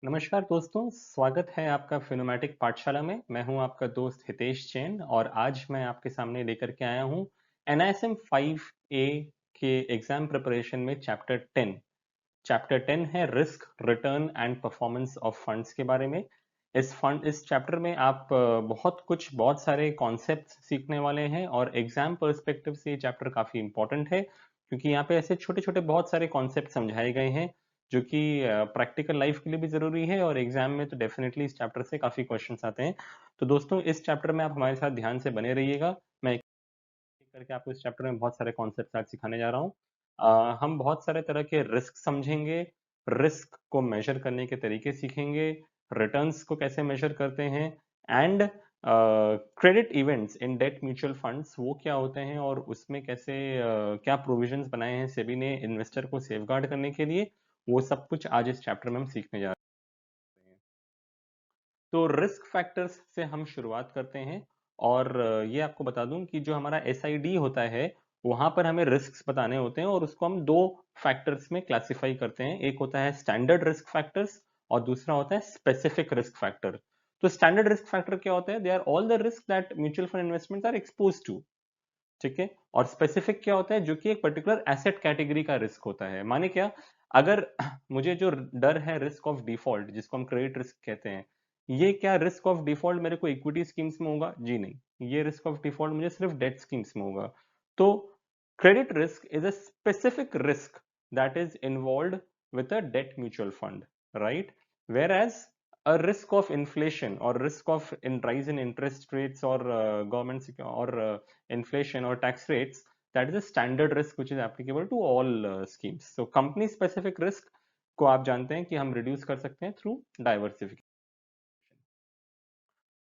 नमस्कार दोस्तों, स्वागत है आपका फिनोमैटिक पाठशाला में। मैं हूं आपका दोस्त हितेश जैन और आज मैं आपके सामने लेकर के आया हूं NISM 5A के एग्जाम प्रिपरेशन में चैप्टर 10 है risk return and performance of funds के बारे में। इस चैप्टर में आप बहुत सारे कॉन्सेप्ट सीखने वाले हैं और एग्जाम पर्सपेक्टिव से ये चैप्टर काफी इंपॉर्टेंट है क्योंकि यहाँ पे ऐसे छोटे छोटे बहुत सारे कॉन्सेप्ट समझाए गए हैं जो कि प्रैक्टिकल लाइफ के लिए भी जरूरी है और एग्जाम में तो डेफिनेटली इस चैप्टर से काफी क्वेश्चंस आते हैं। तो दोस्तों, इस चैप्टर में आप हमारे साथ ध्यान से बने रहिएगा। मैं एक एक करके आपको इस चैप्टर में बहुत सारे कॉन्सेप्ट आज सिखाने जा रहा हूँ। हम बहुत सारे तरह के रिस्क समझेंगे, रिस्क को मेजर करने के तरीके सीखेंगे, रिटर्न्स को कैसे मेजर करते हैं and credit events in debt mutual funds वो क्या होते हैं और उसमें कैसे क्या प्रोविजंस बनाए हैं सेबी ने इन्वेस्टर को सेफगार्ड करने के लिए, वो सब कुछ आज इस चैप्टर में हम सीखने जा रहे हैं। तो रिस्क फैक्टर्स से हम शुरुआत करते हैं और ये आपको बता दूं कि जो हमारा SID होता है वहां पर हमें रिस्क्स बताने होते हैं और उसको हम दो फैक्टर्स में क्लासिफाई करते हैं। एक होता है स्टैंडर्ड रिस्क फैक्टर्स और दूसरा होता है स्पेसिफिक रिस्क फैक्टर। तो स्टैंडर्ड रिस्क फैक्टर क्या होता है? They are all the risk that mutual fund investment are expose to. ठीक है। और स्पेसिफिक क्या होता है? जो कि एक पर्टिकुलर एसेट कैटेगरी का रिस्क होता है। माने क्या? अगर मुझे जो डर है रिस्क ऑफ डिफॉल्ट, जिसको हम क्रेडिट रिस्क कहते हैं, ये क्या रिस्क ऑफ डिफॉल्ट मेरे को इक्विटी स्कीम्स में होगा? जी नहीं, ये रिस्क ऑफ डिफॉल्ट मुझे सिर्फ डेट स्कीम्स में होगा। तो credit risk is a specific risk that is involve with a debt mutual fund, right? Whereas a risk of inflation or risk of in rise in interest rates or inflation or tax rates, that is a standard risk which is applicable to all schemes. So company specific risk को आप जानते हैं कि हम reduce कर सकते हैं through diversification।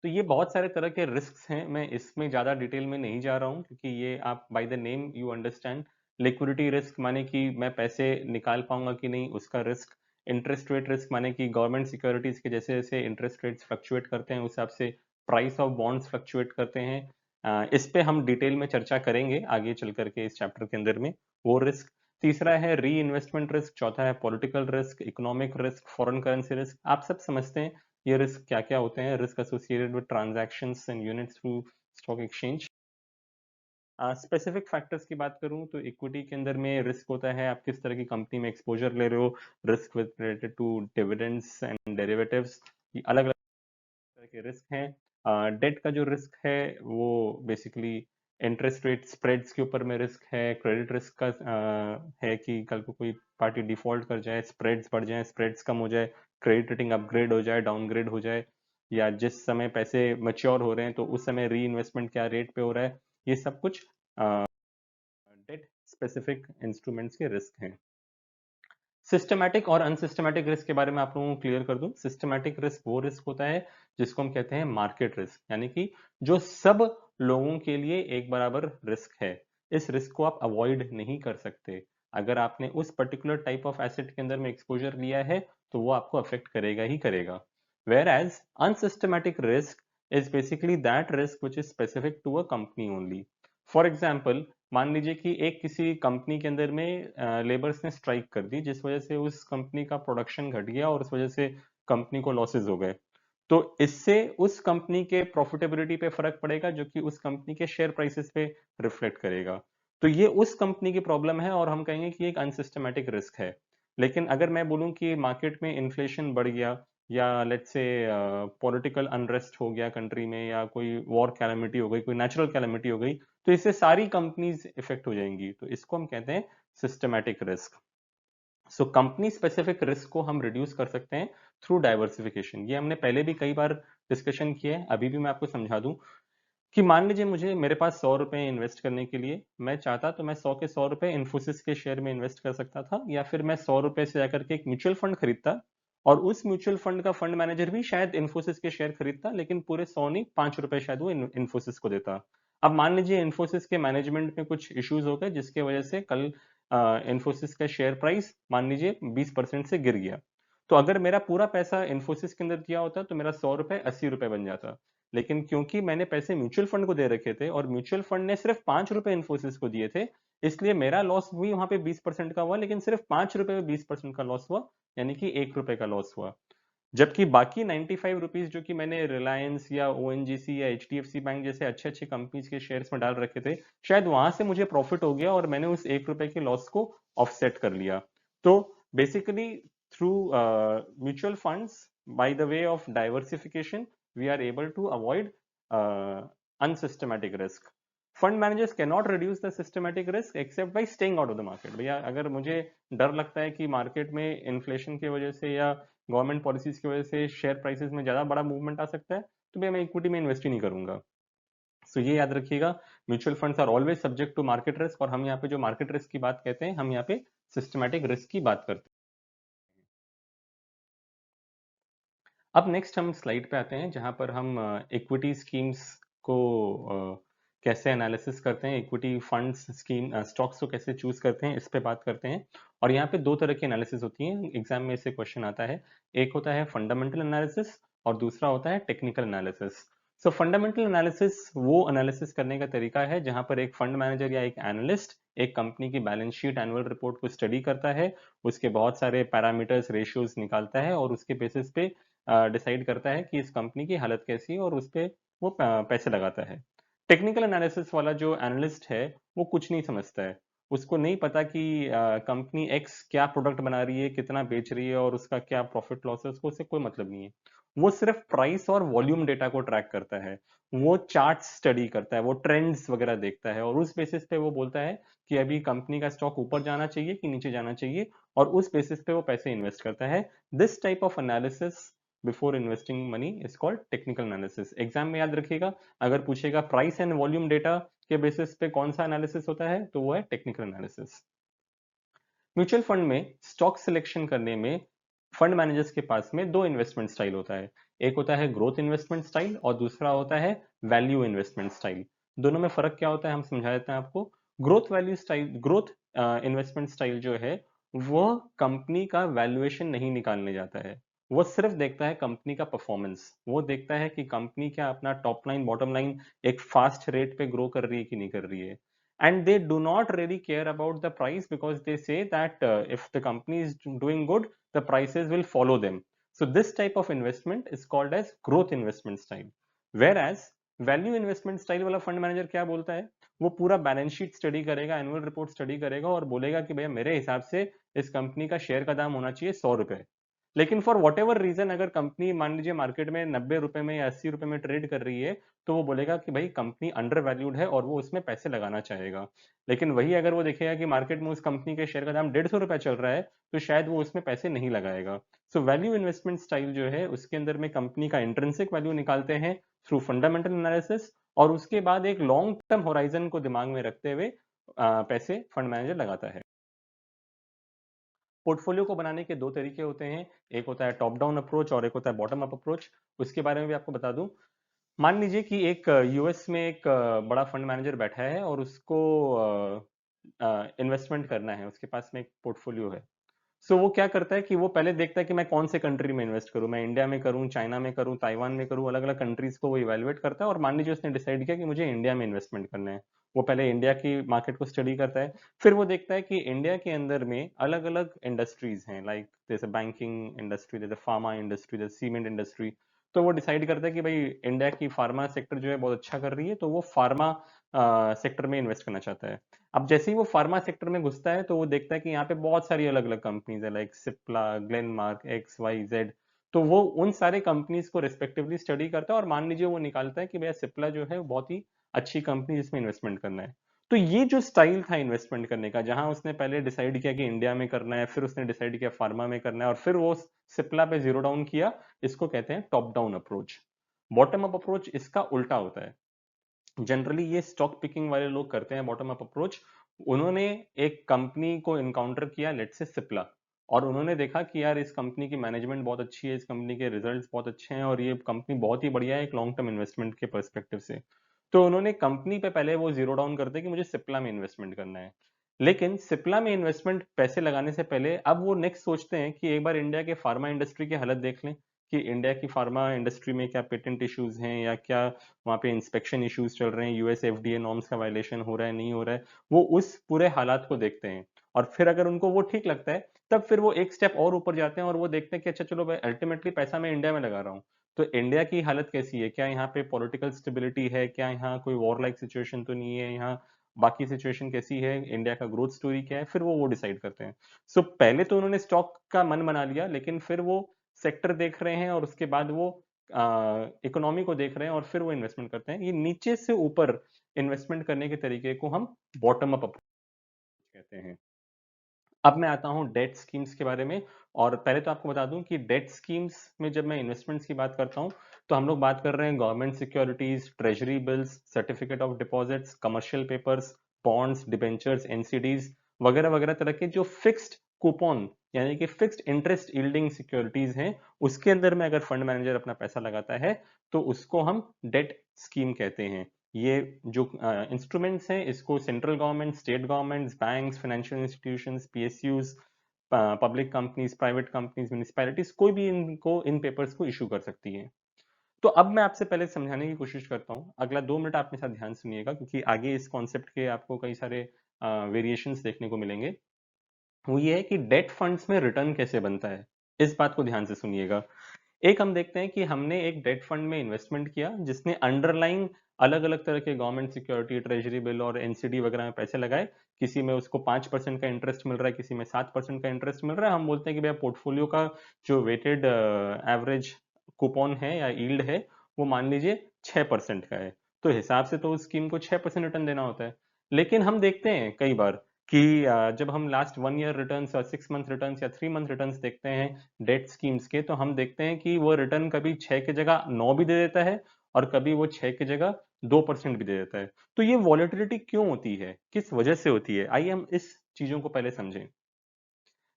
तो ये बहुत सारे तरह के रिस्क्स हैं, मैं इसमें ज्यादा डिटेल में नहीं जा रहा हूँ क्योंकि ये आप by the name you understand. Liquidity risk माने कि मैं पैसे निकाल पाऊंगा कि नहीं, उसका रिस्क। इंटरेस्ट रेट रिस्क माने कि गवर्नमेंट सिक्योरिटीज के जैसे जैसे इंटरेस्ट रेट्स फ्लक्चुएट करते हैं उस हिसाब से प्राइस ऑफ बॉन्ड्स फ्लक्चुएट करते हैं। इस पे हम डिटेल में चर्चा करेंगे आगे चल करके इस चैप्टर के अंदर में, वो रिस्क। तीसरा है री इन्वेस्टमेंट रिस्क, चौथा है political risk, economic risk, foreign currency risk. आप सब समझते हैं ये रिस्क क्या क्या होते हैं। Risk associated with transactions and units through stock exchange. Specific factors की बात करूं तो इक्विटी के अंदर में रिस्क होता है आप किस तरह की कंपनी में एक्सपोजर ले रहे हो। Risk with related to dividends and derivatives, ये अलग अलग तरह के रिस्क हैं। डेट का जो रिस्क है वो बेसिकली इंटरेस्ट रेट स्प्रेड्स के ऊपर में रिस्क है। क्रेडिट रिस्क का है कि कल को कोई पार्टी डिफॉल्ट कर जाए, स्प्रेड्स बढ़ जाए, स्प्रेड्स कम हो जाए, क्रेडिट रेटिंग अपग्रेड हो जाए, डाउनग्रेड हो जाए, या जिस समय पैसे मच्योर हो रहे हैं तो उस समय री इन्वेस्टमेंट क्या रेट पे हो रहा है, ये सब कुछ डेट स्पेसिफिक इंस्ट्रूमेंट्स के रिस्क हैं। सिस्टमैटिक और अनसिस्टमैटिक रिस्क के बारे में आप लोगों को क्लियर कर दूं। सिस्टमैटिक रिस्क वो रिस्क होता है जिसको हम कहते हैं मार्केट रिस्क, यानी कि जो सब लोगों के लिए एक बराबर रिस्क है। इस रिस्क को आप अवॉइड नहीं कर सकते। अगर आपने उस पर्टिकुलर टाइप ऑफ एसेट के अंदर में एक्सपोजर लिया है तो वो आपको अफेक्ट करेगा ही करेगा। Whereas unsystematic risk is basically that risk which is specific to a company only. For example, मान लीजिए कि एक किसी कंपनी के अंदर में लेबर्स ने स्ट्राइक कर दी जिस वजह से उस कंपनी का प्रोडक्शन घट गया और उस वजह से कंपनी को लॉसेस हो गए। तो इससे उस कंपनी के प्रॉफिटेबिलिटी पे फर्क पड़ेगा जो कि उस कंपनी के शेयर प्राइसेस पे रिफ्लेक्ट करेगा। तो ये उस कंपनी की प्रॉब्लम है और हम कहेंगे कि एक अनसिस्टमैटिक रिस्क है। लेकिन अगर मैं बोलूं कि मार्केट में इन्फ्लेशन बढ़ गया या लेट्स से पॉलिटिकल अनरेस्ट हो गया कंट्री में, या कोई वॉर कैलेमिटी हो गई, कोई नेचुरल कैलेमिटी हो गई, तो इससे सारी कंपनीज इफेक्ट हो जाएंगी, तो इसको हम कहते हैं systematic risk. So company specific risk को हम रिड्यूस कर सकते हैं थ्रू डाइवर्सिफिकेशन। ये हमने पहले भी कई बार डिस्कशन किया है, अभी भी मैं आपको समझा दूं कि मान लीजिए मुझे मेरे पास 100 रुपए इन्वेस्ट करने के लिए, मैं चाहता तो मैं 100 के 100 रुपए इन्फोसिस के शेयर में इन्वेस्ट कर सकता था, या फिर मैं 100 रुपए से जाकर के एक म्यूचुअल फंड खरीदता और उस म्यूचुअल फंड का फंड मैनेजर भी शायद इन्फोसिस के शेयर खरीदता, लेकिन पूरे 100 नहीं, 5 रुपए शायद वो इन्फोसिस को देता। अब मान लीजिए इन्फोसिस के मैनेजमेंट में कुछ इश्यूज हो गए जिसके वजह से कल इन्फोसिस का शेयर प्राइस मान लीजिए 20% से गिर गया। तो अगर मेरा पूरा पैसा इन्फोसिस के अंदर दिया होता तो मेरा 100 रुपए 80 रुपए बन जाता। लेकिन क्योंकि मैंने पैसे म्यूचुअल फंड को दे रखे थे और म्यूचुअल फंड ने सिर्फ 5 रुपए इन्फोसिस को दिए थे, इसलिए मेरा लॉस भी वहां पे 20% का हुआ, लेकिन सिर्फ 5 रुपए में 20% का लॉस हुआ, यानी कि 1 रुपए का लॉस हुआ। जबकि बाकी 95 रुपीज जो कि मैंने रिलायंस या ओएनजीसी या एचडीएफसी बैंक जैसे अच्छे अच्छे कंपनीज के शेयर्स में डाल रखे थे, शायद वहां से मुझे प्रॉफिट हो गया और मैंने उस 1 रुपए के लॉस को ऑफसेट कर लिया। तो basically through mutual funds, by the way of diversification, we are able to avoid unsystematic risk. Fund managers can not reduce the systematic risk except by staying out of the market. भैया अगर मुझे डर लगता है कि मार्केट में inflation की वजह से या गवर्नमेंट पॉलिसीज की वजह से शेयर प्राइसेस में ज्यादा बड़ा मूवमेंट आ सकता है, तो भैया मैं इक्विटी में इन्वेस्ट ही नहीं करूंगा। सो ये याद रखिएगा, mutual funds are always subject to market risk, और हम यहाँ पे जो मार्केट रिस्क की बात कहते हैं, हम यहाँ पे सिस्टमैटिक रिस्क की बात करते हैं। अब नेक्स्ट हम स्लाइड पे आते हैं जहां पर हम इक्विटी स्कीम्स को कैसे एनालिसिस करते हैं, इक्विटी फंड्स स्कीम स्टॉक्स को कैसे चूज करते हैं, इस पे बात करते हैं। और यहाँ पे दो तरह की एनालिसिस होती है, एग्जाम में से क्वेश्चन आता है। एक होता है फंडामेंटल एनालिसिस और दूसरा होता है टेक्निकल एनालिसिस। सो फंडामेंटल एनालिसिस वो एनालिसिस करने का तरीका है जहां पर एक फंड मैनेजर या एक एनालिस्ट एक कंपनी की बैलेंस शीट, एनुअल रिपोर्ट को स्टडी करता है, उसके बहुत सारे पैरामीटर्स, रेशियोज निकालता है और उसके बेसिस पे डिसाइड करता है कि इस कंपनी की हालत कैसी है और उस पर वो पैसे लगाता है। टेक्निकल एनालिसिस वाला जो एनालिस्ट है वो कुछ नहीं समझता है, उसको नहीं पता कि कंपनी एक्स क्या प्रोडक्ट बना रही है, कितना बेच रही है और उसका क्या प्रॉफिट लॉस है, उसको उससे कोई मतलब नहीं है। वो सिर्फ प्राइस और वॉल्यूम डेटा को ट्रैक करता है, वो चार्ट स्टडी करता है, वो ट्रेंड्स वगैरह देखता है और उस बेसिस पे वो बोलता है कि अभी कंपनी का स्टॉक ऊपर जाना चाहिए कि नीचे जाना चाहिए, और उस बेसिस पे वो पैसे इन्वेस्ट करता है। This type of analysis before investing money is called technical analysis. Exam में याद रखिएगा, अगर पूछेगा प्राइस एंड वॉल्यूम डेटा के बेसिस पे कौन सा एनालिसिस होता है, तो वो है टेक्निकल एनालिसिस। म्यूचुअल फंड में स्टॉक सिलेक्शन करने में फंड मैनेजर्स के पास में दो इन्वेस्टमेंट स्टाइल होता है। एक होता है ग्रोथ इन्वेस्टमेंट स्टाइल और दूसरा होता है वैल्यू इन्वेस्टमेंट स्टाइल। दोनों में फर्क क्या होता है हम समझा देते हैं आपको। Growth value style, growth investment style जो है वो कंपनी का वैल्यूएशन नहीं निकालने जाता है, वो सिर्फ देखता है कंपनी का परफॉर्मेंस। वो देखता है कि कंपनी क्या अपना टॉप लाइन बॉटम लाइन एक फास्ट रेट पे ग्रो कर रही है कि नहीं कर रही है। And they do not really care about the price because they say that if the company is doing good, the prices will follow them. So this type of investment is called as growth investment style. Whereas value investment style वाला fund manager क्या बोलता है, वो पूरा balance sheet study करेगा, annual report study करेगा और बोलेगा कि भैया मेरे हिसाब से इस कंपनी का शेयर का दाम होना चाहिए 100 रुपए। लेकिन फॉर वॉट एवर रीजन अगर कंपनी मान लीजिए मार्केट में 90 रुपए में या 80 रुपए में ट्रेड कर रही है, तो वो बोलेगा कि भाई कंपनी अंडर वैल्यूड है और वो उसमें पैसे लगाना चाहेगा। लेकिन वही अगर वो देखेगा कि मार्केट में उस कंपनी के शेयर का दाम 150 रुपए चल रहा है, तो शायद वो उसमें पैसे नहीं लगाएगा। सो वैल्यू इन्वेस्टमेंट स्टाइल जो है उसके अंदर में कंपनी का इंट्रिंसिक वैल्यू निकालते हैं थ्रू फंडामेंटल एनालिसिस, और उसके बाद एक लॉन्ग टर्म होराइजन को दिमाग में रखते हुए पैसे फंड मैनेजर लगाता है। पोर्टफोलियो को बनाने के दो तरीके होते हैं, एक होता है टॉप डाउन अप्रोच और एक होता है बॉटम अप अप्रोच। उसके बारे में भी आपको बता दूं, मान लीजिए कि एक यूएस में एक बड़ा फंड मैनेजर बैठा है और उसको इन्वेस्टमेंट करना है, उसके पास में एक पोर्टफोलियो है। सो वो क्या करता है कि वो पहले देखता है कि मैं कौन से कंट्री में इन्वेस्ट करूं, मैं इंडिया में करूं, चाइना में करूं, ताइवान में करूं, अलग अलग कंट्रीज को वो इवेलुएट करता है। और मान लीजिए उसने डिसाइड किया कि मुझे इंडिया में इन्वेस्टमेंट करना है, वो पहले इंडिया की मार्केट को स्टडी करता है। फिर वो देखता है कि इंडिया के अंदर में अलग अलग इंडस्ट्रीज हैं, लाइक जैसे बैंकिंग इंडस्ट्री, जैसे फार्मा इंडस्ट्री, जैसे सीमेंट इंडस्ट्री। तो वो डिसाइड करता है कि भाई इंडिया की फार्मा सेक्टर जो है बहुत अच्छा कर रही है, तो वो फार्मा सेक्टर में इन्वेस्ट करना चाहता है। अब जैसे ही वो फार्मा सेक्टर में घुसता है तो वो देखता है कि यहाँ पे बहुत सारी अलग अलग कंपनीज है, like Cipla, Glenmark, X Y Z. तो वो उन सारे कंपनीज को रिस्पेक्टिवली स्टडी करता है और मान लीजिए वो निकालता है कि भैया सिप्ला जो है वो बहुत ही अच्छी कंपनी जिसमें इन्वेस्टमेंट करना है। तो ये जो स्टाइल था इन्वेस्टमेंट करने का, जहां उसने पहले डिसाइड किया कि इंडिया में करना है, फिर उसने डिसाइड किया फार्मा में करना है और फिर वो सिप्ला पे जीरो डाउन किया, इसको कहते हैं top down approach. Bottom up approach इसका उल्टा होता है। जनरली ये स्टॉक पिकिंग वाले लोग करते हैं बॉटम अप अप्रोच। उन्होंने एक कंपनी को इनकाउंटर किया, लेट्स से सिप्ला, और उन्होंने देखा कि यार इस कंपनी की मैनेजमेंट बहुत अच्छी है, इस कंपनी के रिजल्ट्स बहुत अच्छे हैं और ये कंपनी बहुत ही बढ़िया है एक लॉन्ग टर्म इन्वेस्टमेंट के पर्सपेक्टिव से। तो उन्होंने कंपनी पे पहले वो जीरो डाउन करते कि मुझे सिप्ला में इन्वेस्टमेंट करना है। लेकिन सिप्ला में इन्वेस्टमेंट पैसे लगाने से पहले अब वो नेक्स्ट सोचते हैं कि एक बार इंडिया के फार्मा इंडस्ट्री की हालत देख लें कि इंडिया की फार्मा इंडस्ट्री में क्या पेटेंट इश्यूज हैं या क्या वहाँ पे इंस्पेक्शन इश्यूज चल रहे हैं, यूएस एफडीए नॉर्म्स का वायलेशन हो रहा है नहीं हो रहा है। वो उस पूरे हालात को देखते हैं और फिर अगर उनको वो ठीक लगता है, तब फिर वो एक स्टेप और ऊपर जाते हैं और वो देखते हैं कि अच्छा चलो भाई, अल्टीमेटली पैसा मैं इंडिया में लगा रहा हूँ, तो इंडिया की हालत कैसी है, क्या यहाँ पे पॉलिटिकल स्टेबिलिटी है, क्या यहाँ कोई वॉर लाइक सिचुएशन तो नहीं है, यहाँ बाकी सिचुएशन कैसी है, इंडिया का ग्रोथ स्टोरी क्या है, फिर वो डिसाइड करते हैं। सो पहले तो उन्होंने स्टॉक का मन बना लिया, लेकिन फिर वो सेक्टर देख रहे हैं और उसके बाद वो इकोनॉमी को देख रहे हैं और फिर वो इन्वेस्टमेंट करते हैं। ये नीचे से ऊपर इन्वेस्टमेंट करने के तरीके को हम बॉटम अप अप्रोच कहते हैं। अब मैं आता हूँ डेट स्कीम्स के बारे में। और पहले तो आपको बता दूं कि डेट स्कीम्स में जब मैं इन्वेस्टमेंट्स की बात करता हूँ, तो हम लोग बात कर रहे हैं government securities, treasury bills, certificate of deposits, commercial papers, bonds, debentures, NCDs वगैरह वगैरह तरह के जो फिक्स्ड कूपन यानी कि फिक्स्ड इंटरेस्ट यील्डिंग सिक्योरिटीज हैं, उसके अंदर में अगर फंड मैनेजर अपना पैसा लगाता है तो उसको हम डेट स्कीम कहते हैं। ये जो इंस्ट्रूमेंट्स हैं, इसको central government, state governments, banks, financial institutions, PSUs, public companies, private companies, municipalities, कोई भी इनको इन पेपर्स को इशू कर सकती है। तो अब मैं आपसे पहले समझाने की कोशिश करता हूँ, अगला 2 मिनट आप मेरे साथ ध्यान सुनिएगा, क्योंकि आगे इस कॉन्सेप्ट के आपको कई सारे वेरिएशंस देखने को मिलेंगे। वो ये है कि डेट फंड्स में रिटर्न कैसे बनता है, इस बात को ध्यान से सुनिएगा। एक हम देखते हैं कि हमने एक डेट फंड में इन्वेस्टमेंट किया जिसने अंडरलाइंग अलग अलग तरह के गवर्नमेंट सिक्योरिटी, ट्रेजरी बिल और एनसीडी वगैरह में पैसे लगाए। किसी में उसको 5% का इंटरेस्ट मिल रहा है, किसी में 7% का इंटरेस्ट मिल रहा है। हम बोलते हैं कि भैया पोर्टफोलियो का जो वेटेड एवरेज कूपन है या यील्ड है, वो मान लीजिए 6% का है। तो हिसाब से तो उस स्कीम को 6% रिटर्न देना होता है। लेकिन हम देखते हैं कई बार कि जब हम लास्ट 1 ईयर रिटर्न्स और 6 मंथ रिटर्न्स या 3 मंथ रिटर्न्स देखते हैं डेट स्कीम्स के, तो हम देखते हैं कि वो रिटर्न कभी 6 की जगह 9 भी दे देता है और कभी वो 6 की जगह 2% भी दे देता है। तो ये वॉलेटिलिटी क्यों होती है, किस वजह से होती है, आइए हम इस चीजों को पहले समझें।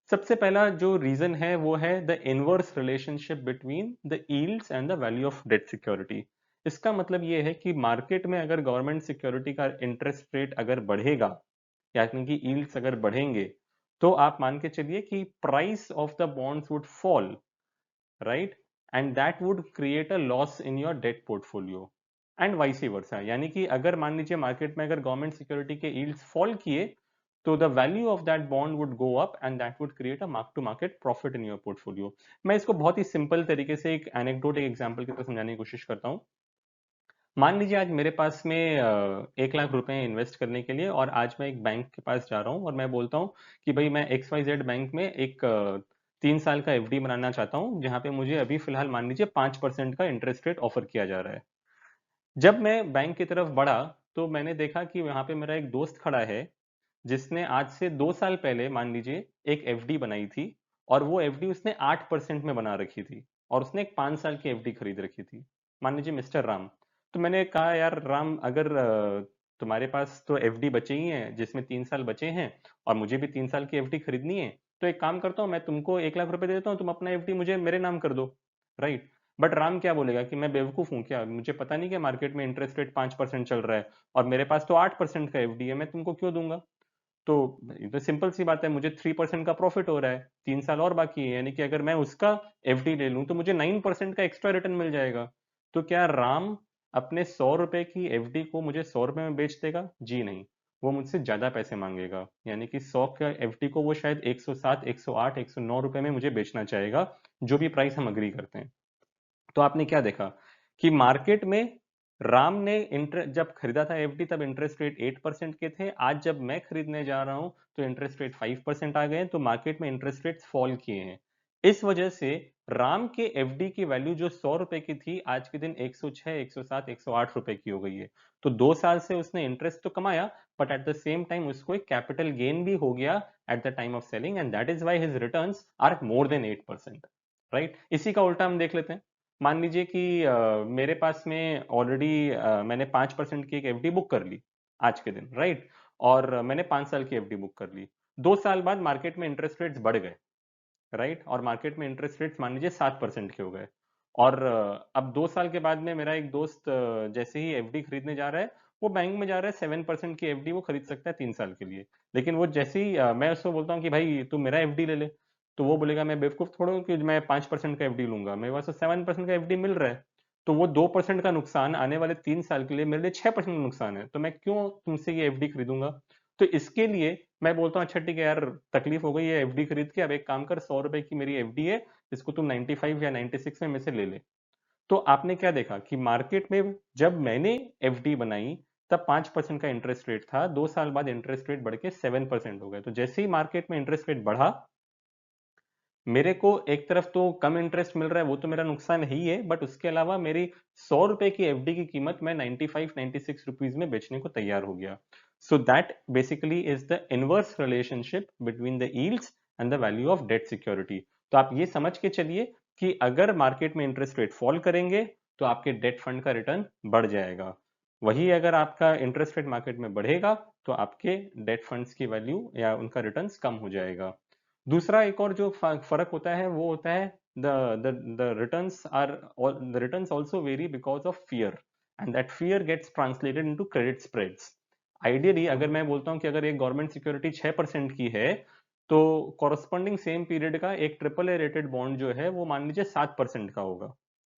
सबसे पहला जो रीजन है वो है the inverse relationship between the yields and the value of debt security. इसका मतलब ये है कि मार्केट में अगर गवर्नमेंट सिक्योरिटी का इंटरेस्ट रेट अगर बढ़ेगा, यानी कि यील्ड्स अगर बढ़ेंगे, तो आप मान के चलिए कि price of the bonds would fall, right, and that would create a loss in your debt portfolio and vice versa. यानी कि अगर मान लीजिए मार्केट में अगर गवर्नमेंट सिक्योरिटी के यील्ड्स फॉल किए, तो the value of that bond would go up and that would create a mark to market profit in your portfolio. मैं इसको बहुत ही सिंपल तरीके से एक एनेक्डोट, एक एग्जांपल की तरह समझाने की कोशिश करता हूँ। मान लीजिए आज मेरे पास में 1 लाख रुपए इन्वेस्ट करने के लिए, और आज मैं एक बैंक के पास जा रहा हूँ और मैं बोलता हूँ कि भाई मैं XYZ बैंक में एक 3 साल का एफडी बनाना चाहता हूँ, जहाँ पे मुझे अभी फिलहाल मान लीजिए 5% का इंटरेस्ट रेट ऑफर किया जा रहा है। जब मैं बैंक की तरफ बढ़ा, तो मैंने देखा कि वहां पे मेरा एक दोस्त खड़ा है जिसने आज से 2 साल पहले मान लीजिए एक एफडी बनाई थी, और वो एफडी उसने 8% में बना रखी थी, और उसने एक 5 साल की एफडी खरीद रखी थी, मान लीजिए मिस्टर राम। तो मैंने कहा यार राम, अगर तुम्हारे पास तो एफडी बचे ही हैं जिसमें 3 साल बचे हैं, और मुझे भी 3 साल की एफडी खरीदनी है, तो एक काम करता हूँ, मैं तुमको 1 लाख रुपए दे देता हूँ, तुम अपना एफडी मुझे मेरे नाम कर दो, राइट। बट राम क्या बोलेगा कि मैं बेवकूफ हूँ क्या, मुझे पता नहीं कि मार्केट में इंटरेस्ट रेट 5% चल रहा है और मेरे पास तो 8% का एफडी है, मैं तुमको क्यों दूंगा। तो ये तो सिंपल सी बात है, मुझे 3% का प्रॉफिट हो रहा है, 3 साल और बाकी है, यानी कि अगर मैं उसका एफडी ले लूं तो मुझे 9% का एक्स्ट्रा रिटर्न मिल जाएगा। तो क्या राम अपने 100 रुपए की एफडी को मुझे 100 रुपए में बेच देगा? जी नहीं, वो मुझसे ज्यादा पैसे मांगेगा, यानी कि 100 का एफडी को वो शायद 107, 108, 109 रुपए में मुझे बेचना चाहेगा, जो भी प्राइस हम अग्री करते हैं। तो आपने क्या देखा कि मार्केट में राम ने जब खरीदा था एफडी, तब इंटरेस्ट रेट 8% के थे। आज जब मैं खरीदने जा रहा हूं तो इंटरेस्ट रेट 5% आ गए। तो मार्केट में इंटरेस्ट रेट फॉल किए हैं। इस वजह से राम के एफडी की वैल्यू जो 100 रुपए की थी, आज के दिन 106, 107, 108 रुपए की हो गई है। तो 2 साल से उसने इंटरेस्ट तो कमाया, but at the same time उसको एक कैपिटल गेन भी हो गया at the time of selling, and that is why his returns are more than 8%, right. इसी का उल्टा हम देख लेते हैं। मान लीजिए कि मेरे पास में ऑलरेडी मैंने 5% की एक एफडी बुक कर ली आज के दिन, राइट, और मैंने 5 साल की एफडी बुक कर ली। 2 साल बाद मार्केट में इंटरेस्ट रेट्स बढ़ गए, राइट, और मार्केट में इंटरेस्ट रेट्स मान लीजिए 7% के हो गए। और अब 2 साल के बाद में मेरा एक दोस्त जैसे ही एफडी खरीदने जा रहा है, वो बैंक में जा रहा है, 7% की एफडी वो खरीद सकता है 3 साल के लिए। लेकिन वो जैसे ही मैं उसको बोलता हूँ कि भाई तू मेरा एफडी ले ले, तो वो बोलेगा मैं बेवकूफ थोड़ा हूँ कि मैं 5% का एफडी लूंगा, मेरे पास तो 7% का एफडी मिल रहा है। तो वो 2% का नुकसान आने वाले 3 साल के लिए मेरे लिए 6% का नुकसान है, तो मैं क्यों तुमसे ये एफडी खरीदूंगा। तो इसके लिए मैं बोलता हूँ अच्छा ठीक है यार, तकलीफ हो गई है एफडी खरीद के, अब एक काम कर, 100 रुपए की मेरी एफडी है, इसको तुम 95 या 96 में से ले ले। तो आपने क्या देखा कि मार्केट में जब मैंने एफडी बनाई तब 5% का इंटरेस्ट रेट था, 2 साल बाद इंटरेस्ट रेट बढ़ के 7% हो गया। तो जैसे ही मार्केट में इंटरेस्ट रेट बढ़ा, मेरे को एक तरफ तो कम इंटरेस्ट मिल रहा है, वो तो मेरा नुकसान ही है, बट उसके अलावा मेरी 100 रुपए की एफडी की कीमत मैं 95-96 रुपीज में बेचने को तैयार हो गया। So that basically is the inverse relationship between the yields and the value of debt security. तो आप ये समझ के चलिए कि अगर मार्केट में इंटरेस्ट रेट फॉल करेंगे तो आपके डेट फंड का रिटर्न बढ़ जाएगा, वही अगर आपका इंटरेस्ट रेट मार्केट में बढ़ेगा तो आपके डेट फंड्स की वैल्यू या उनका रिटर्न्स कम हो जाएगा। दूसरा एक और जो फर्क होता है वो होता है the the returns are the returns also vary because of fear, and that fear gets translated into credit spreads. Ideally अगर मैं बोलता हूँ कि अगर एक गवर्नमेंट सिक्योरिटी 6% की है, तो कॉरस्पॉन्डिंग सेम पीरियड का एक ट्रिपल ए रेटेड बॉन्ड जो है वो मान लीजिए 7% का होगा,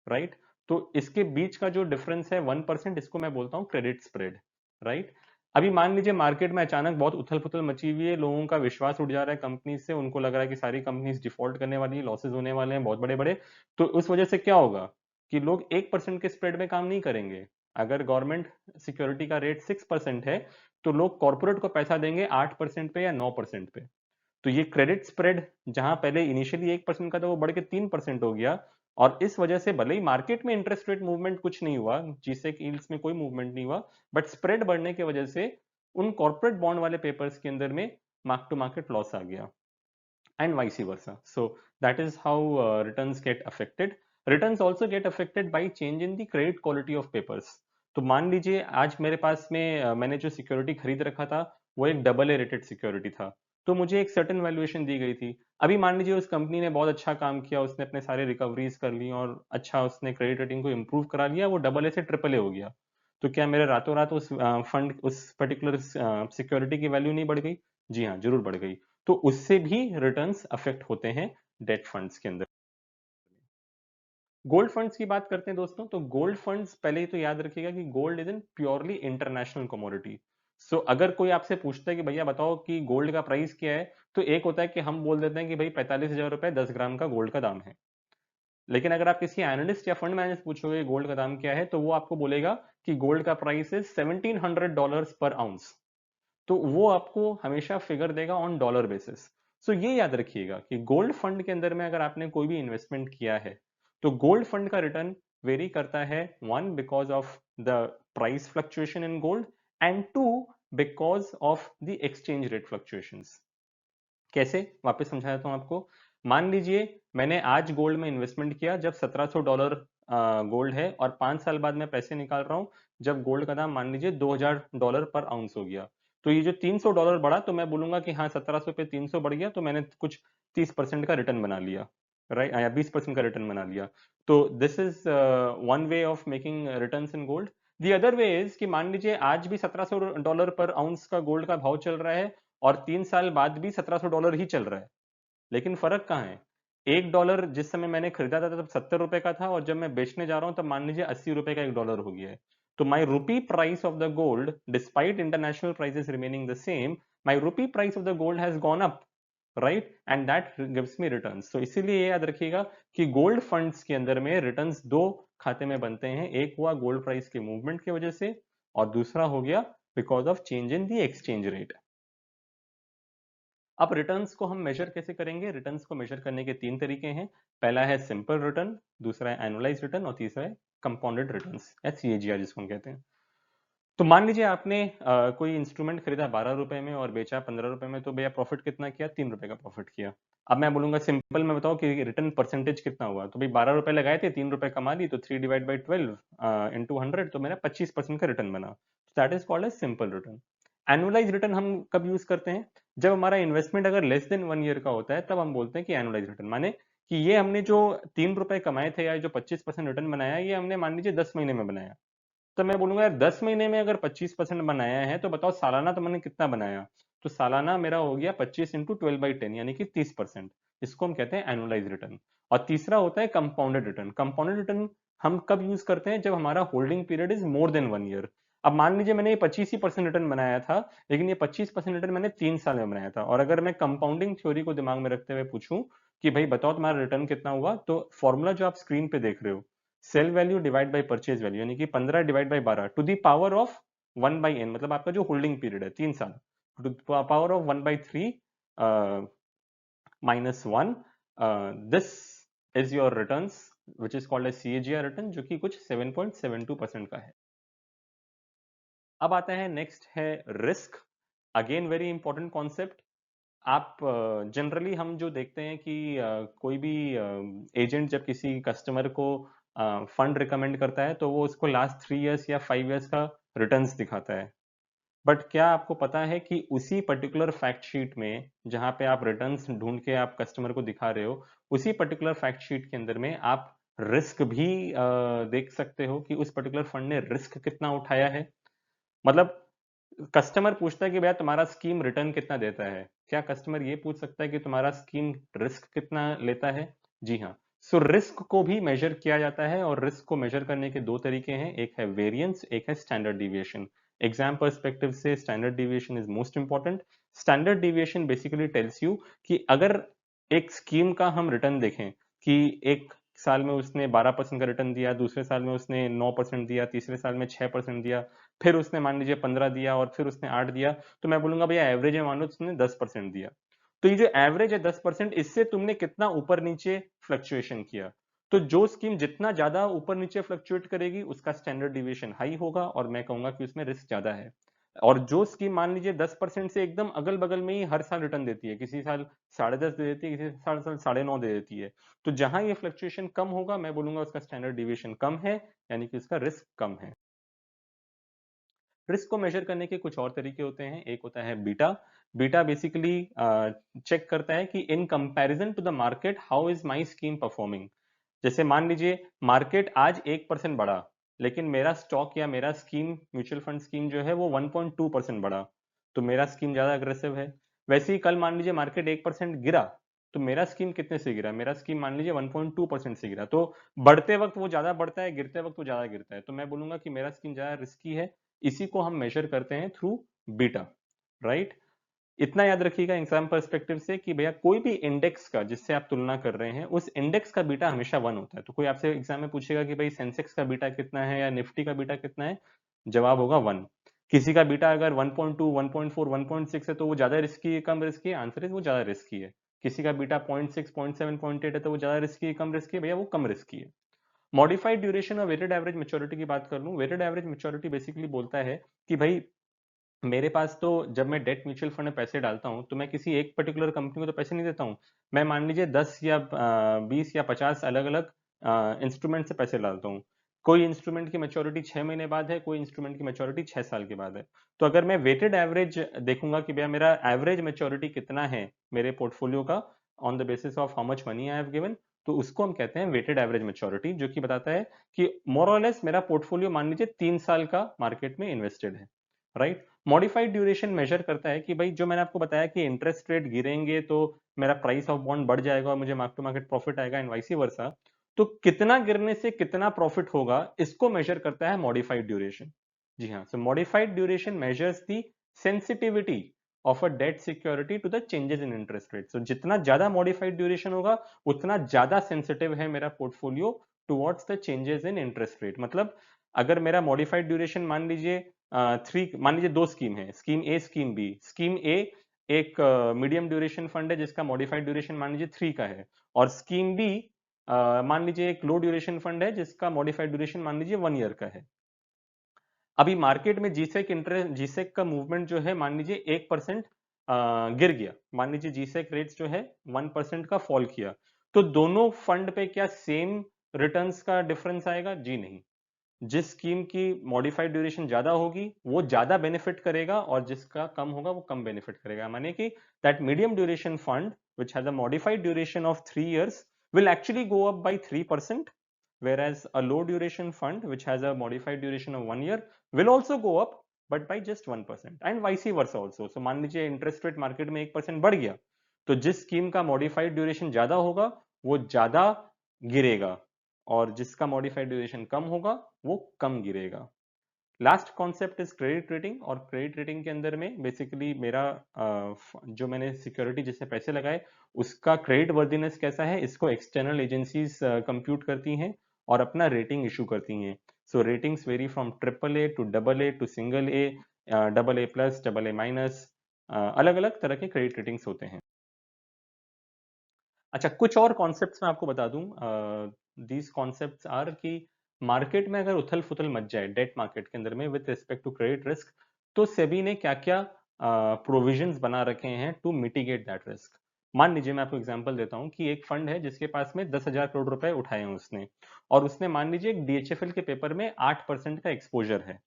राइट? तो इसके बीच का जो डिफरेंस है 1%, इसको मैं बोलता हूँ क्रेडिट स्प्रेड, राइट? अभी मान लीजिए मार्केट में अचानक बहुत उथल पुथल मची हुई है, लोगों का विश्वास उठ जा रहा है कंपनी से, उनको लग रहा है कि सारी कंपनीज डिफॉल्ट करने वाली है, लॉसेज होने वाले हैं बहुत बड़े बड़े। तो उस वजह से क्या होगा कि लोग 1% के स्प्रेड में काम नहीं करेंगे। अगर गवर्नमेंट सिक्योरिटी का रेट 6% है तो लोग कॉर्पोरेट को पैसा देंगे 8% पे या 9% पे। तो ये क्रेडिट स्प्रेड जहां पहले इनिशियली 1% का था वो बढ़ के 3% हो गया। और इस वजह से भले ही मार्केट में इंटरेस्ट रेट मूवमेंट कुछ नहीं हुआ, जीसेक यील्ड्स में कोई मूवमेंट नहीं हुआ, बट स्प्रेड बढ़ने की वजह से उन कॉर्पोरेट बॉन्ड वाले पेपर्स के अंदर में मार्क टू मार्केट लॉस आ गया, and vice versa. So that is how returns get affected. Returns also get affected by change in the credit quality of papers. तो मान लीजिए आज मेरे पास में मैंने जो सिक्योरिटी खरीद रखा था वो एक डबल ए रेटेड सिक्योरिटी था, तो मुझे एक सर्टेन वैल्यूएशन दी गई थी। अभी मान लीजिए उस कंपनी ने बहुत अच्छा काम किया, उसने अपने सारे रिकवरीज कर ली और अच्छा उसने क्रेडिट रेटिंग को इम्प्रूव करा लिया, वो डबल ए से ट्रिपल ए हो गया। तो क्या मेरे रातों रात उस फंड उस पर्टिकुलर सिक्योरिटी की वैल्यू नहीं बढ़ गई? जी हाँ, जरूर बढ़ गई। तो उससे भी रिटर्न्स अफेक्ट होते हैं डेट फंड्स के अंदर। गोल्ड फंड्स की बात करते हैं दोस्तों, तो गोल्ड फंड्स पहले ही तो याद रखिएगा कि gold is in purely international commodity. So अगर कोई आपसे पूछता है कि भैया बताओ कि गोल्ड का प्राइस क्या है, तो एक होता है कि हम बोल देते हैं कि भाई 45,000 रुपए 10 ग्राम का गोल्ड का दाम है। लेकिन अगर आप किसी एनालिस्ट या फंड मैनेजर से पूछोगे गोल्ड का दाम क्या है, तो वो आपको बोलेगा कि गोल्ड का प्राइस इज $1,700 पर आउंस। तो वो आपको हमेशा फिगर देगा ऑन डॉलर बेसिस। सो ये याद रखिएगा कि गोल्ड फंड के अंदर में अगर आपने कोई भी इन्वेस्टमेंट किया है तो गोल्ड फंड का रिटर्न वेरी करता है, one because of the price fluctuation in gold, and two because of the exchange rate fluctuations. कैसे, वापस समझा देता हूं आपको। मान लीजिए मैंने आज गोल्ड में इन्वेस्टमेंट किया जब $1,700 गोल्ड है, और 5 साल बाद मैं पैसे निकाल रहा हूं जब गोल्ड का दाम मान लीजिए $2,000 पर आउंस हो गया। तो ये जो $300 बढ़ा, तो मैं बोलूंगा कि हाँ 1700 पे 300 बढ़ गया, तो मैंने कुछ 30% का रिटर्न बना लिया, राइट, या 20% का रिटर्न बना लिया। तो this is one way of making returns in gold. The other way is कि मान लीजिए आज भी $1,700 पर आउंस का गोल्ड का भाव चल रहा है, और 3 साल बाद भी $1,700 ही चल रहा है, लेकिन फर्क कहाँ है? $1 जिस समय मैंने खरीदा था तब 70 रुपए का था, और जब मैं बेचने जा रहा हूं तब मान लीजिए 80 रुपए का $1 हो गया है। तो my rupee price of the gold, despite international prices remaining the same, my rupee price of the gold has gone up, right, and that gives me returns. तो इसीलिए ये याद रखिएगा कि गोल्ड फंड्स के अंदर में रिटर्न्स दो खाते में बनते हैं, एक हुआ गोल्ड प्राइस के मूवमेंट की वजह से, और दूसरा हो गया because of change in the exchange rate. अब रिटर्न्स को हम मेजर कैसे करेंगे? रिटर्न्स को मेजर करने के 3 तरीके हैं। पहला है सिंपल रिटर्न, दूसरा है एनुअलाइज रिटर्न, और तीसरा है कंपाउंडेड रिटर्न्स या सीएजीआर जिसको हम कहते हैं। तो मान लीजिए आपने कोई इंस्ट्रूमेंट खरीदा 12 रुपए में और बेचा 15 रुपए में, तो भैया प्रॉफिट कितना किया? 3 रुपए का प्रॉफिट किया। अब मैं बोलूंगा सिंपल में बताओ कि रिटर्न परसेंटेज कितना हुआ? तो भाई 12 रुपए लगाए थे, 3 रुपए कमा ली, तो 3/12 इंटू 100, तो मेरा 25% का रिटर्न बना। That is called as simple return. Annualize return हम कब यूज करते हैं? जब हमारा इन्वेस्टमेंट अगर लेस देन 1 ईयर का होता है, तब हम बोलते हैं कि एनुअलाइज रिटर्न, माने कि ये हमने जो 3 रुपए कमाए थे या जो 25% रिटर्न बनाया, ये हमने मान लीजिए 10 महीने में बनाया। तो मैं बोलूंगा यार 10 महीने में अगर 25% बनाया है, तो बताओ सालाना तो मैंने कितना बनाया? तो सालाना मेरा हो गया 25 इंटू 12/10 यानी कि 30%। इसको हम कहते हैं एनुअलाइज रिटर्न। और तीसरा होता है कंपाउंडेड रिटर्न। कंपाउंडेड रिटर्न हम कब यूज करते हैं? जब हमारा holding period is more than 1 year. अब मान लीजिए मैंने ये 25% रिटर्न बनाया था, लेकिन ये 25% रिटर्न मैंने 3 साल में बनाया था, और अगर मैं कंपाउंडिंग थ्योरी को दिमाग में रखते हुए पूछूं कि भाई बताओ तुम्हारा रिटर्न कितना हुआ, तो फॉर्मूला जो आप स्क्रीन पे देख रहे हो, sale value divide by purchase value, यानी कि 15 divide by 12 to the power of 1/n, मतलब आपका जो होल्डिंग पीरियड है 3 साल, to power of 1/3 minus 1, this is your returns which is called as CAGR return, जो कि कुछ 7.72% का है। अब आता है नेक्स्ट है risk, again very important concept. आप जनरली हम जो देखते हैं कि कोई भी एजेंट जब किसी कस्टमर को फंड रिकमेंड करता है तो वो उसको लास्ट 3 इयर्स या 5 इयर्स का रिटर्न्स दिखाता है, बट क्या आपको पता है कि उसी पर्टिकुलर फैक्ट शीट में जहां पे आप रिटर्न्स ढूंढ के आप कस्टमर को दिखा रहे हो, उसी पर्टिकुलर फैक्ट शीट के अंदर में आप रिस्क भी देख सकते हो कि उस पर्टिकुलर फंड ने रिस्क कितना उठाया है। मतलब कस्टमर पूछता है कि भैया तुम्हारा स्कीम रिटर्न कितना देता है, क्या कस्टमर ये पूछ सकता है कि तुम्हारा स्कीम रिस्क कितना लेता है? जी हाँ। सो रिस्क को भी मेजर किया जाता है, और रिस्क को मेजर करने के दो तरीके हैं, एक है वेरिएंस, एक है स्टैंडर्ड डिविएशन। एग्जाम पर्सपेक्टिव से standard deviation is most important. Standard deviation basically tells you कि अगर एक स्कीम का हम रिटर्न देखें कि एक साल में उसने 12% का रिटर्न दिया, दूसरे साल में उसने 9% दिया, तीसरे साल में 6% दिया, फिर उसने मान लीजिए 15 दिया, और फिर उसने 8 दिया, तो मैं बोलूंगा भैया एवरेज है, मान लो उसने 10% दिया। तो ये जो एवरेज है 10%, इससे तुमने कितना ऊपर नीचे फ्लक्चुएशन किया। तो जो स्कीम जितना ज्यादा ऊपर नीचे फ्लक्चुएट करेगी उसका स्टैंडर्ड डिविएशन हाई होगा, और मैं कहूंगा कि उसमें रिस्क ज्यादा है। और जो स्कीम मान लीजिए 10% से एकदम अगल बगल में ही हर साल रिटर्न देती है, किसी साल 10.5 दे देती है, किसी साल 9.5 दे देती है, तो जहां ये फ्लक्चुएशन कम होगा मैं बोलूंगा उसका स्टैंडर्ड डिविएशन कम है, यानी कि उसका रिस्क कम है। रिस्क को मेजर करने के कुछ और तरीके होते हैं, एक होता है बीटा। बीटा बेसिकली चेक करता है कि in comparison to the market how is my scheme performing. जैसे मान लीजिए मार्केट आज 1% बढ़ा, लेकिन मेरा स्टॉक या मेरा स्कीम, म्यूचुअल फंड स्कीम जो है वो 1.2% बढ़ा, तो मेरा स्कीम ज्यादा अग्रेसिव है। वैसे ही कल मान लीजिए मार्केट 1% गिरा, तो मेरा स्कीम कितने से गिरा, मेरा स्कीम मान लीजिए 1.2% से गिरा। तो बढ़ते वक्त वो ज्यादा बढ़ता है, गिरते वक्त वो ज्यादा गिरता है, तो मैं बोलूंगा कि मेरा स्कीम ज्यादा रिस्की है। इसी को हम मेजर करते हैं थ्रू बीटा, राइट। इतना याद रखिएगा एग्जाम पर्सपेक्टिव से कि भैया कोई भी इंडेक्स का जिससे आप तुलना कर रहे हैं, उस इंडेक्स का बीटा हमेशा 1 होता है। तो कोई आपसे एग्जाम में पूछेगा कि भाई सेंसेक्स का बीटा कितना है या निफ्टी का बीटा कितना है, जवाब होगा 1। किसी का बीटा अगर 1.2, 1.4, 1.6 है तो वो ज्यादा रिस्की है, कम रिस्की है, आंसर है वो ज्यादा रिस्की है। किसी का बीटा 0.6, 0.7, 0.8 है तो वो ज्यादा रिस्की है, कम रिस्की है, भैया वो कम रिस्की है। मॉडिफाइड ड्यूरेशन और वेटेड एवरेज मैच्योरिटी की बात कर लूं, वेटेड एवरेज मैच्योरिटी बेसिकली बोलता है कि भाई मेरे पास तो जब मैं डेट म्यूचुअल फंड में पैसे डालता हूं तो मैं किसी एक पर्टिकुलर कंपनी को तो पैसे नहीं देता हूं, मैं मान लीजिए 10 या 20 या 50 अलग अलग इंस्ट्रूमेंट से पैसे डालता हूं। कोई इंस्ट्रूमेंट की मैच्योरिटी 6 महीने बाद है, कोई इंस्ट्रूमेंट की मैच्योरिटी 6 साल के बाद है। तो अगर मैं वेटेड एवरेज देखूंगा कि भैया मेरा एवरेज मैच्योरिटी कितना है मेरे पोर्टफोलियो का, on the basis of how much money I have given, तो उसको हम कहते हैं वेटेड एवरेज मैच्योरिटी, जो कि बताता है कि मोर और लेस मेरा पोर्टफोलियो मान लीजिए 3 साल का मार्केट में इन्वेस्टेड है, राइट। मॉडिफाइड ड्यूरेशन मेजर करता है कि भाई जो मैंने आपको बताया कि इंटरेस्ट रेट गिरेंगे तो मेरा प्राइस ऑफ बॉन्ड बढ़ जाएगा और मुझे मार्क टू मार्केट प्रॉफिट आएगा, एंड वाइस वर्सा, तो कितना गिरने से कितना प्रॉफिट होगा इसको मेजर करता है मॉडिफाइड ड्यूरेशन। जी हाँ, so modified duration measures the sensitivity of a debt security to the changes in interest rate. So जितना ज्यादा मॉडिफाइड ड्यूरेशन होगा उतना ज्यादा सेंसिटिव है मेरा portfolio towards the changes in interest rate. मतलब अगर मेरा मॉडिफाइड ड्यूरेशन मान लीजिए मान लीजिए दो स्कीम है, स्कीम ए स्कीम बी। स्कीम ए एक मीडियम ड्यूरेशन फंड है जिसका मॉडिफाइड ड्यूरेशन मान लीजिए 3 का है, और स्कीम बी मान लीजिए एक लो ड्यूरेशन फंड है जिसका मॉडिफाइड ड्यूरेशन मान लीजिए 1 ईयर का है। अभी मार्केट में जीसेक इंटरेस्ट, जीसेक का मूवमेंट जो है मान लीजिए 1% गिर गया, मान लीजिए जीसेक रेट्स जो है 1% का फॉल किया, तो दोनों फंड पे क्या सेम रिटर्न्स का डिफरेंस आएगा? जी नहीं। जिस स्कीम की मॉडिफाइड ड्यूरेशन ज्यादा होगी वो ज्यादा बेनिफिट करेगा, और जिसका कम होगा वो कम बेनिफिट करेगा। माने कि that medium duration fund which has a modified duration of 3 years will actually go up by 3%, whereas a low duration fund which has a modified duration of 1 year will also go up but by just 1%, and vice versa also. So मान लीजिए interest rate market में 1% बढ़ गया, तो जिस scheme का modified duration ज्यादा होगा वो ज्यादा गिरेगा, और जिसका मॉडिफाइड ड्यूरेशन कम होगा वो कम गिरेगा। Last concept is credit rating, और क्रेडिट रेटिंग के अंदर में बेसिकली मेरा जो मैंने सिक्योरिटी जिससे पैसे लगाए उसका क्रेडिट वर्दीनेस कैसा है, इसको एक्सटर्नल एजेंसीज कंप्यूट करती हैं और अपना रेटिंग इशू करती हैं। So ratings vary from AAA to AA to single A, AA+, AA-, अलग अलग तरह के क्रेडिट रेटिंग्स होते हैं। अच्छा, कुछ और कॉन्सेप्ट्स मैं आपको बता दूं। दीज कॉन्सेप्ट्स आर कि मार्केट में अगर उथल फुथल मच जाए डेट मार्केट के अंदर में with respect to credit risk, तो सेबी ने क्या क्या प्रोविजंस बना रखे हैं टू मिटिगेट दैट रिस्क। मान लीजिए मैं आपको एग्जांपल देता हूं कि एक फंड है जिसके पास में 10,000 करोड़ रुपए उठाए हैं उसने, और उसने मान लीजिए एक DHFL के पेपर में 8% का एक्सपोजर है,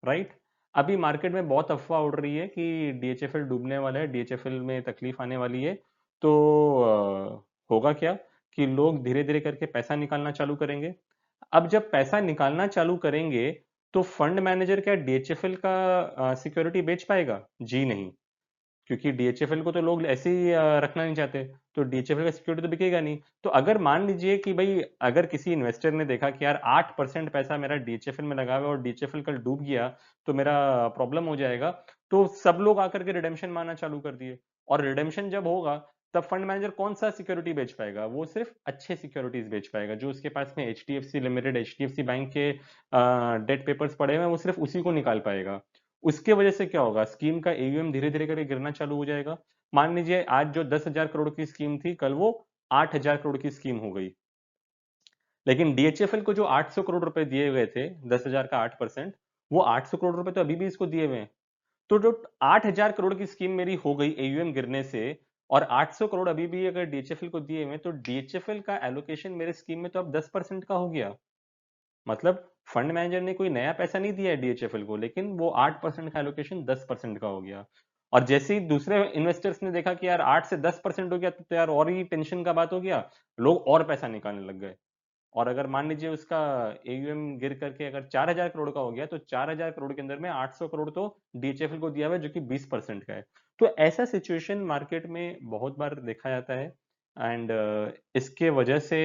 राइट। अभी मार्केट में बहुत अफवाह उड़ रही है कि DHFL डूबने वाला है, DHFL में तकलीफ आने वाली है। तो होगा क्या कि लोग धीरे धीरे करके पैसा निकालना चालू करेंगे। अब जब पैसा निकालना चालू करेंगे तो फंड मैनेजर क्या DHFL का सिक्योरिटी बेच पाएगा? जी नहीं, क्योंकि DHFL को तो लोग ऐसे ही रखना नहीं चाहते, तो DHFL का सिक्योरिटी तो बिकेगा नहीं। तो अगर मान लीजिए कि भाई अगर किसी इन्वेस्टर ने देखा कि यार 8% पैसा मेरा DHFL में लगा हुआ है और DHFL कल डूब गया तो मेरा प्रॉब्लम हो जाएगा, तो सब लोग आकर के रिडेम्पशन मांगना चालू कर दिए। और रिडेम्पशन जब होगा तब फंड मैनेजर कौन सा सिक्योरिटी बेच पाएगा? वो सिर्फ अच्छे सिक्योरिटीज बेच पाएगा, जो उसके पास में HDFC लिमिटेड, HDFC बैंक के डेट पेपर्स पड़े हुए हैं, वो सिर्फ उसी को निकाल पाएगा। उसके वजह से क्या होगा, स्कीम का AUM धीरे धीरे करके गिरना चालू हो जाएगा। मान लीजिए आज जो 10,000 करोड़ की स्कीम थी, कल वो 8,000 करोड़ की स्कीम हो गई। लेकिन DHFL को जो 800 करोड़ रुपए दिए गए थे, 10,000 का 8%, वो 800 करोड़ रुपए तो अभी भी इसको दिए हुए हैं। तो जो 8,000 करोड़ की स्कीम मेरी हो गई AUM गिरने से, और 800 करोड़ अभी भी अगर DHFL को दिए हुए, तो DHFL का एलोकेशन मेरे स्कीम में तो अब 10% का हो गया। मतलब फंड मैनेजर ने कोई नया पैसा नहीं दिया है DHFL को, लेकिन वो 8% का एलोकेशन 10% का हो गया। और जैसे ही दूसरे इन्वेस्टर्स ने देखा कि यार 8 से 10% हो गया, तो यार और ही टेंशन का बात हो गया, लोग और पैसा निकालने लग गए। और अगर मान लीजिए उसका AUM गिर करके अगर 4,000 करोड़ का हो गया, तो 4,000 करोड़ के अंदर में 800 करोड़ तो DHFL को दिया हुआ है, जो कि 20% का है। तो ऐसा सिचुएशन मार्केट में बहुत बार देखा जाता है। एंड इसके वजह से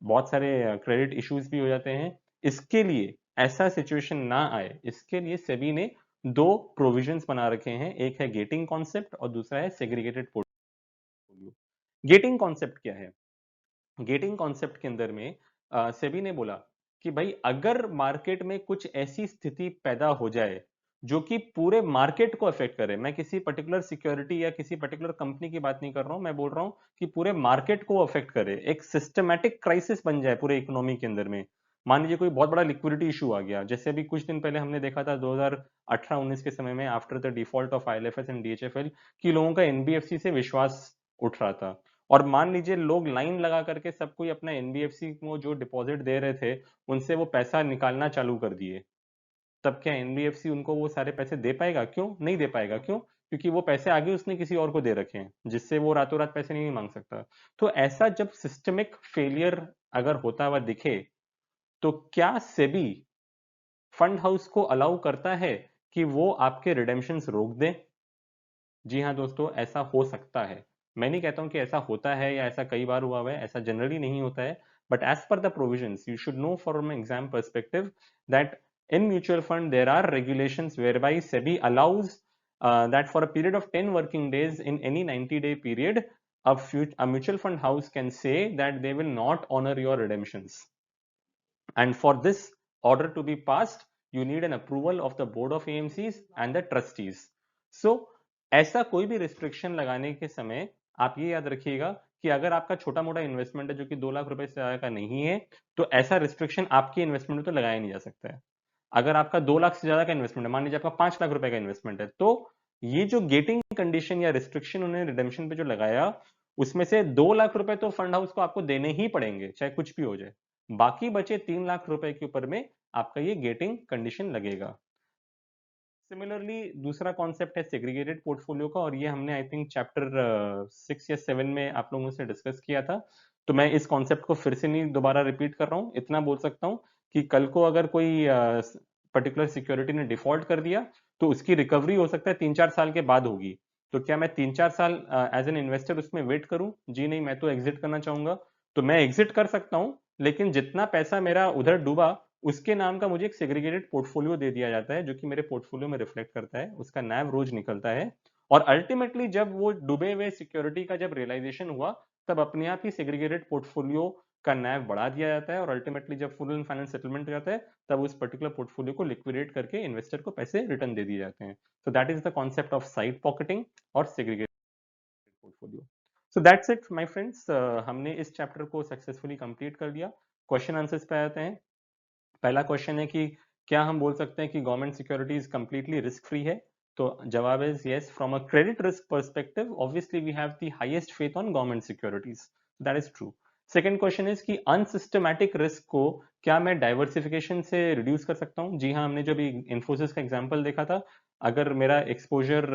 बहुत सारे क्रेडिट इश्यूज भी हो जाते हैं। इसके लिए, ऐसा सिचुएशन ना आए इसके लिए सेबी ने दो प्रोविजंस बना रखे हैं, एक है गेटिंग कॉन्सेप्ट और दूसरा है सेग्रीगेटेड पोर्टफोलियो। गेटिंग कॉन्सेप्ट क्या है? गेटिंग कॉन्सेप्ट के अंदर में सेबी ने बोला कि भाई अगर मार्केट में कुछ ऐसी स्थिति पैदा हो जाए जो कि पूरे मार्केट को अफेक्ट करे, मैं किसी पर्टिकुलर सिक्योरिटी या किसी पर्टिकुलर कंपनी की बात नहीं कर रहा हूं, मैं बोल रहा हूं कि पूरे मार्केट को अफेक्ट करे, एक सिस्टमैटिक क्राइसिस बन जाए पूरे इकोनॉमी के अंदर में। मान लीजिए कोई बहुत बड़ा लिक्विडिटी इशू आ गया, जैसे अभी कुछ दिन पहले हमने देखा था 2018-19 के समय में, after the default of IL&FS and DHFL, कि लोगों का NBFC से विश्वास उठ रहा था। और मान लीजिए लोग लाइन लगा करके सब कोई अपना NBFC को जो डिपॉजिट दे रहे थे उनसे वो पैसा निकालना चालू कर दिए। तब क्या NBFC उनको वो सारे पैसे दे पाएगा? क्यों नहीं दे पाएगा? क्यों? क्योंकि वो पैसे आगे उसने किसी और को दे रखे हैं, जिससे वो रातों रात पैसे नहीं मांग सकता। तो ऐसा जब सिस्टमिक फेलियर अगर होता हुआ दिखे, तो क्या सेबी फंड हाउस को अलाउ करता है कि वो आपके रिडेम्पशंस रोक दें? जी हाँ दोस्तों, ऐसा हो सकता है। मैं नहीं कहता हूँ कि ऐसा होता है या ऐसा कई बार हुआ है, ऐसा जनरली नहीं होता है। But as per the provisions you should know from exam perspective that in mutual fund there are regulations whereby SEBI allows that for a period of 10 working days in any 90-day period, a mutual fund house can say that they will not honor your redemptions. And for this order to be passed, you need an approval of the board of AMCs and the trustees. So ऐसा कोई भी restriction लगाने के समय आप ये याद रखिएगा कि अगर आपका छोटा मोटा इन्वेस्टमेंट है जो कि 2 लाख रुपए से ज्यादा का नहीं है, तो ऐसा रिस्ट्रिक्शन आपकी इन्वेस्टमेंट में तो लगाया नहीं जा सकता है। अगर आपका 2 लाख से ज्यादा का इन्वेस्टमेंट है, मान लीजिए आपका 5 लाख रुपए का इन्वेस्टमेंट है, तो ये जो गेटिंग कंडीशन या रिस्ट्रिक्शन उन्होंने रिडेम्पशन पे जो लगाया, उसमें से 2 लाख रुपए तो फंड हाउस को आपको देने ही पड़ेंगे, चाहे कुछ भी हो जाए। बाकी बचे 3 लाख रुपए के ऊपर में आपका ये गेटिंग कंडीशन लगेगा। सिमिलरली दूसरा कॉन्सेप्ट है सेग्रीगेटेड पोर्टफोलियो का, और ये हमने आई थिंक चैप्टर 6 या 7 में आप लोगों से डिस्कस किया था। तो मैं इस कॉन्सेप्ट को फिर से नहीं दोबारा रिपीट कर रहा हूँ। इतना बोल सकता हूँ कि कल को अगर कोई पर्टिकुलर सिक्योरिटी ने डिफॉल्ट कर दिया, तो उसकी रिकवरी हो सकता है 3-4 साल के बाद होगी। तो क्या मैं 3-4 साल एज एन इन्वेस्टर उसमें वेट करूं? जी नहीं, मैं तो एग्जिट करना चाहूंगा। तो मैं एग्जिट कर सकता हूं, लेकिन जितना पैसा मेरा उधर डूबा उसके नाम का मुझे एक सेग्रीगेटेड पोर्टफोलियो दे दिया जाता है जो कि मेरे पोर्टफोलियो में रिफ्लेक्ट करता है, उसका NAV रोज निकलता है और अल्टीमेटली जब वो डूबे हुए सिक्योरिटी का जब रियलाइजेशन हुआ तब अपने आप ही सेग्रीगेटेड पोर्टफोलियो का NAV बढ़ा दिया जाता है और अल्टीमेटली जब फुल एंड फाइनल सेटलमेंट हो जाता है तब उस पर्टिकुलर पोर्टफोलियो को लिक्विडेट करके इन्वेस्टर को पैसे रिटर्न दे दिए जाते हैं। So that is the concept of side pocketing और segregated portfolio. So that's it my friends, हमने इस चैप्टर को सक्सेसफुली कंप्लीट कर लिया। क्वेश्चन आंसर्स पे आते हैं। पहला क्वेश्चन है कि क्या हम बोल सकते हैं कि government securities completely risk free है? तो जवाब है yes. From a credit risk perspective obviously we have the highest faith on government securities, that is true. Second question is कि अनसिस्टमैटिक रिस्क को क्या मैं डाइवर्सिफिकेशन से रिड्यूस कर सकता हूं? जी हाँ, हमने जो भी इन्फोसिस का एग्जांपल देखा था, अगर मेरा एक्सपोजर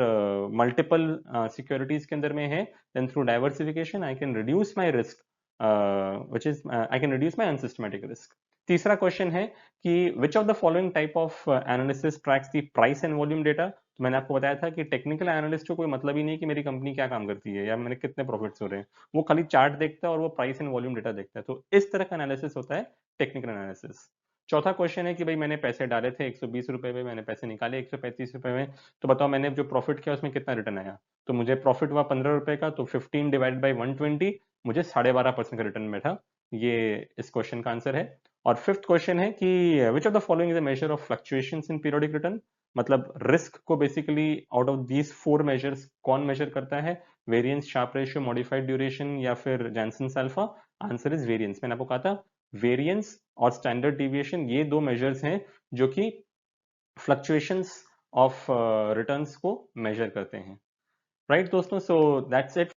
मल्टीपल सिक्योरिटीज के अंदर में है then through diversification I can reduce my risk, which is I can reduce my unsystematic risk. तीसरा क्वेश्चन है कि which of the following type of analysis tracks the price and volume data? तो मैंने आपको बताया था कि टेक्निकल एनालिस्ट को कोई मतलब ही नहीं कि मेरी कंपनी क्या काम करती है या मैंने कितने प्रॉफिट्स हो रहे हैं, वो खाली चार्ट देखता है और वो प्राइस एंड वॉल्यूम डेटा देखता है। तो इस तरह का एनालिसिस होता है टेक्निकल एनालिसिस। चौथा क्वेश्चन है कि भाई मैंने पैसे डाले थे 120 रुपए में, मैंने पैसे निकाले 135 रुपए में, तो बताओ मैंने जो प्रॉफिट किया उसमें कितना रिटर्न आया? तो मुझे प्रॉफिट हुआ 15 रुपए का, तो 15 डिवाइड बाई 120 मुझे 12.5% का रिटर्न बैठा। ये इस क्वेश्चन का आंसर है। और फिफ्थ क्वेश्चन है कि which of the following is a measure of fluctuations in periodic return? मतलब रिस्क को basically out of these 4 measures कौन मेजर करता है? Variance, Sharpe ratio, modified duration या फिर Jansen alpha? Answer is variance. मैंने आपको कहा था वेरिएंस और स्टैंडर्ड डिविएशन ये दो मेजर्स हैं जो कि फ्लक्चुएशंस ऑफ रिटर्न्स को मेजर करते हैं। राइट दोस्तों, सो that's it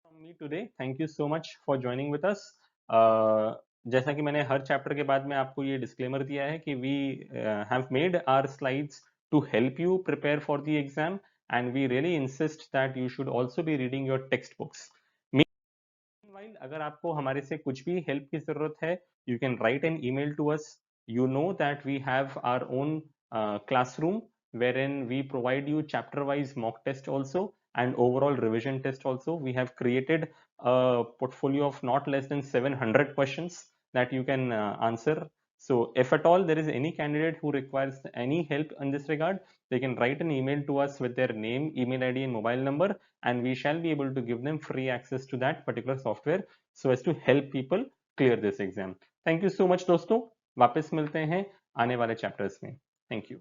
from me today. Thank you so much for joining with us. जैसा कि मैंने हर चैप्टर के बाद में आपको ये डिस्क्लेमर दिया है कि we have made our slides to help you prepare for the exam and we really insist that you should also be reading your textbooks. Meanwhile, अगर आपको हमारे से कुछ भी हेल्प की जरूरत है, you can write an email to us. You know that we have our own classroom wherein we provide you chapter-wise mock test also and overall revision test also. We have created a portfolio of not less than 700 questions that you can answer. So if at all there is any candidate who requires any help in this regard, they can write an email to us with their name, email ID and mobile number, and we shall be able to give them free access to that particular software so as to help people clear this exam. Thank you so much दोस्तों, वापस मिलते हैं आने वाले chapters में। Thank you.